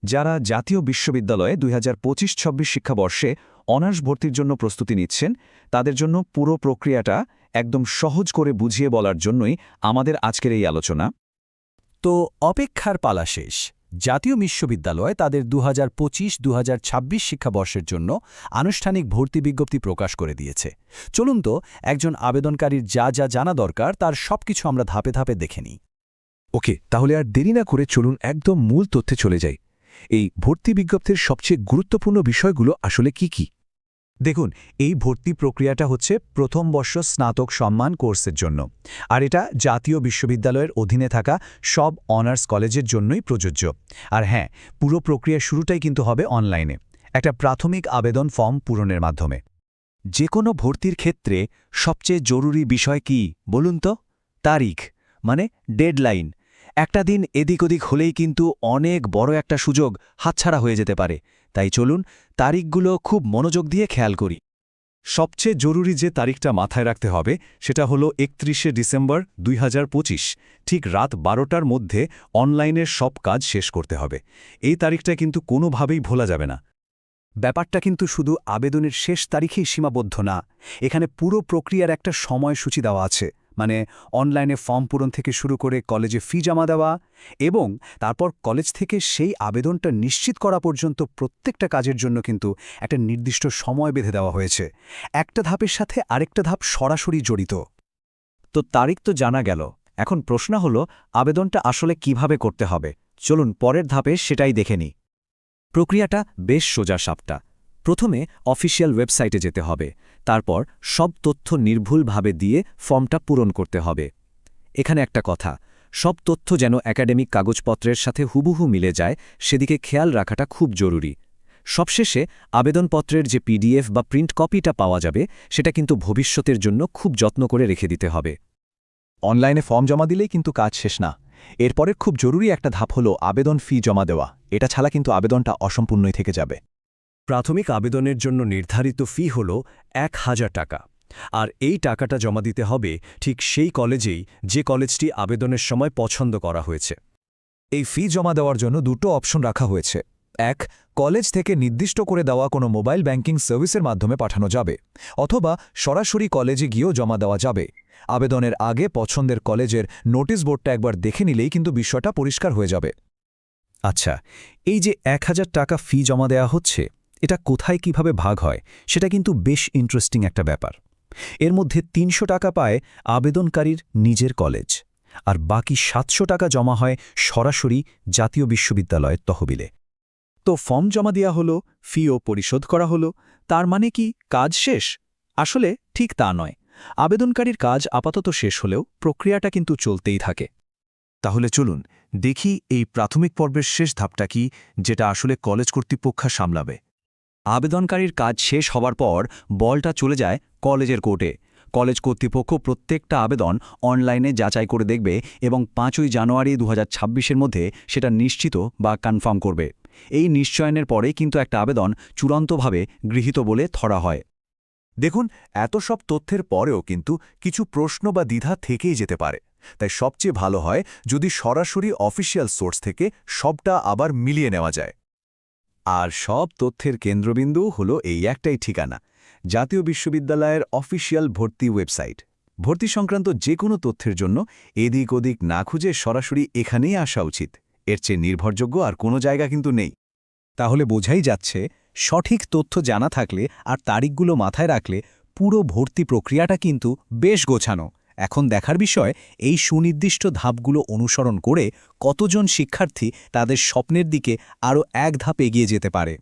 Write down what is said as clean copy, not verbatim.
যারা জাতীয় বিশ্ববিদ্যালয়ে 2025-26 শিক্ষাবর্ষে অনার্স ভর্তির জন্য প্রস্তুতি নিচ্ছেন তাদের জন্য পুরো প্রক্রিয়াটা একদম সহজ করে বুঝিয়ে বলার জন্যই আমাদের আজকের এই আলোচনা। তো অপেক্ষার পালা শেষ। জাতীয় বিশ্ববিদ্যালয় তাদের 2025-2026 শিক্ষাবর্ষের জন্য আনুষ্ঠানিক ভর্তি বিজ্ঞপ্তি প্রকাশ করে দিয়েছে। চলুন তো একজন আবেদনকারীর যা যা জানা দরকার তার সবকিছু আমরা ধাপে ধাপে দেখে নিই। ওকে, তাহলে আর দেরি না করে চলুন একদম মূল তথ্যে চলে যাই। এই ভর্তি বিজ্ঞপ্তির সবচেয়ে গুরুত্বপূর্ণ বিষয়গুলো আসলে কি কি? দেখুন, এই ভর্তি প্রক্রিয়াটা হচ্ছে প্রথম বর্ষ স্নাতক সম্মান কোর্সের জন্য, আর এটা জাতীয় বিশ্ববিদ্যালয়ের অধীনে থাকা সব অনার্স কলেজের জন্যই প্রযোজ্য। আর হ্যাঁ, পুরো প্রক্রিয়া শুরুটাই কিন্তু হবে অনলাইনে, একটা প্রাথমিক আবেদন ফর্ম পূরণের মাধ্যমে। যে কোনো ভর্তির ক্ষেত্রে সবচেয়ে জরুরি বিষয় কি বলুন তো? তারিখ, মানে ডেডলাইন। একটা দিন এদিক ওদিক হলেই কিন্তু অনেক বড় একটা সুযোগ হাতছাড়া হয়ে যেতে পারে। তাই চলুন তারিখগুলো খুব মনোযোগ দিয়ে খেয়াল করি। সবচেয়ে জরুরি যে তারিখটা মাথায় রাখতে হবে সেটা হলো 31শে ডিসেম্বর 2025, ঠিক রাত 12টার মধ্যে অনলাইনের সব কাজ শেষ করতে হবে। এই তারিখটা কিন্তু কোনোভাবেই ভোলা যাবে না। ব্যাপারটা কিন্তু শুধু আবেদনের শেষ তারিখেই সীমাবদ্ধ না, এখানে পুরো প্রক্রিয়ার একটা সময়সূচি দেওয়া আছে। মানে অনলাইনে ফর্ম পূরণ থেকে শুরু করে কলেজে ফি জমা দেওয়া এবং তারপর কলেজ থেকে সেই আবেদনটা নিশ্চিত করা পর্যন্ত প্রত্যেকটা কাজের জন্য কিন্তু একটা নির্দিষ্ট সময় বেঁধে দেওয়া হয়েছে। একটা ধাপের সাথে আরেকটা ধাপ সরাসরি জড়িত। তো তারিখ তো জানা গেল, এখন প্রশ্ন হলো আবেদনটা আসলে কিভাবে করতে হবে। চলুন পরের ধাপে সেটাই দেখে নিই। প্রক্রিয়াটা বেশ সোজা সাপটা। প্রথমে অফিসিয়াল ওয়েবসাইটে যেতে হবে, তারপর সব তথ্য নির্ভুলভাবে দিয়ে ফর্মটা পূরণ করতে হবে। এখানে একটা কথা, সব তথ্য যেন একাডেমিক কাগজপত্রের সাথে হুবহু মিলে যায় সেদিকে খেয়াল রাখাটা খুব জরুরি। সবশেষে আবেদনপত্রের যে পিডিএফ বা প্রিন্ট কপিটা পাওয়া যাবে সেটা কিন্তু ভবিষ্যতের জন্য খুব যত্ন করে রেখে দিতে হবে। অনলাইনে ফর্ম জমা দিলেই কিন্তু কাজ শেষ না। এরপরের খুব জরুরি একটা ধাপ হলো আবেদন ফি জমা দেওয়া। এটা ছাড়া কিন্তু আবেদনটা অসম্পূর্ণই থেকে যাবে। প্রাথমিক আবেদনের জন্য নির্ধারিত ফি হল 1000 টাকা, আর এই টাকাটা জমা দিতে হবে ঠিক সেই কলেজেই যে কলেজটি আবেদনের সময় পছন্দ করা হয়েছে। এই ফি জমা দেওয়ার জন্য দুটো অপশন রাখা হয়েছে। এক, কলেজ থেকে নির্দিষ্ট করে দেওয়া কোনো মোবাইল ব্যাংকিং সার্ভিসের মাধ্যমে পাঠানো যাবে, অথবা সরাসরি কলেজে গিয়েও জমা দেওয়া যাবে। আবেদনের আগে পছন্দের কলেজের নোটিশ বোর্ডটা একবার দেখে নিলেই কিন্তু বিষয়টা পরিষ্কার হয়ে যাবে। আচ্ছা, এই যে 1000 টাকা ফি জমা দেওয়া হচ্ছে, এটা কোথায় কিভাবে ভাগ হয় সেটা কিন্তু বেশ ইন্টারেস্টিং একটা ব্যাপার। এর মধ্যে 300 টাকা পায় আবেদনকারীর নিজের কলেজ, আর বাকি 700 টাকা জমা হয় সরাসরি জাতীয় বিশ্ববিদ্যালয়ের তহবিলে। তো ফর্ম জমা দেওয়া হলো, ফিও পরিশোধ করা হলো, তার মানে কি কাজ শেষ? আসলে ঠিক তা নয়। আবেদনকারীর কাজ আপাতত শেষ হলেও প্রক্রিয়াটা কিন্তু চলতেই থাকে। তাহলে চলুন দেখি এই প্রাথমিক পর্বের শেষ ধাপটা কি, যেটা আসলে কলেজ কর্তৃপক্ষ সামলাবে। আবেদনকারীর কাজ শেষ হবার পর বলটা চলে যায় কলেজের কোর্টে। কলেজ কর্তৃপক্ষ প্রত্যেকটা আবেদন অনলাইনে যাচাই করে দেখবে এবং 5ই জানুয়ারি 2026-এর মধ্যে সেটা নিশ্চিত বা কনফার্ম করবে। এই নিশ্চয়নের পরেই কিন্তু একটা আবেদন চূড়ান্তভাবে গৃহীত বলে ধরা হয়। দেখুন, এত সব তথ্যের পরেও কিন্তু কিছু প্রশ্ন বা দ্বিধা থেকেই যেতে পারে। তাই সবচেয়ে ভালো হয় যদি সরাসরি অফিসিয়াল সোর্স থেকে সবটা আবার মিলিয়ে নেওয়া যায়। আর সব তথ্যের কেন্দ্রবিন্দু হলো এই একটাই ঠিকানা, জাতীয় বিশ্ববিদ্যালয়ের অফিসিয়াল ভর্তি ওয়েবসাইট। ভর্তি সংক্রান্ত যে কোনো তথ্যের জন্য এদিক ওদিক না খুঁজে সরাসরি এখানেই আসা উচিত। এর চেয়ে নির্ভরযোগ্য আর কোনো জায়গা কিন্তু নেই। তাহলে বোঝাই যাচ্ছে, সঠিক তথ্য জানা থাকলে আর তারিখগুলো মাথায় রাখলে পুরো ভর্তি প্রক্রিয়াটা কিন্তু বেশ গোছানো। এখন দেখার বিষয়, এই সুনির্দিষ্ট ধাপগুলো অনুসরণ করে কতজন শিক্ষার্থী তাদের স্বপ্নের দিকে আরও এক ধাপ এগিয়ে যেতে পারে।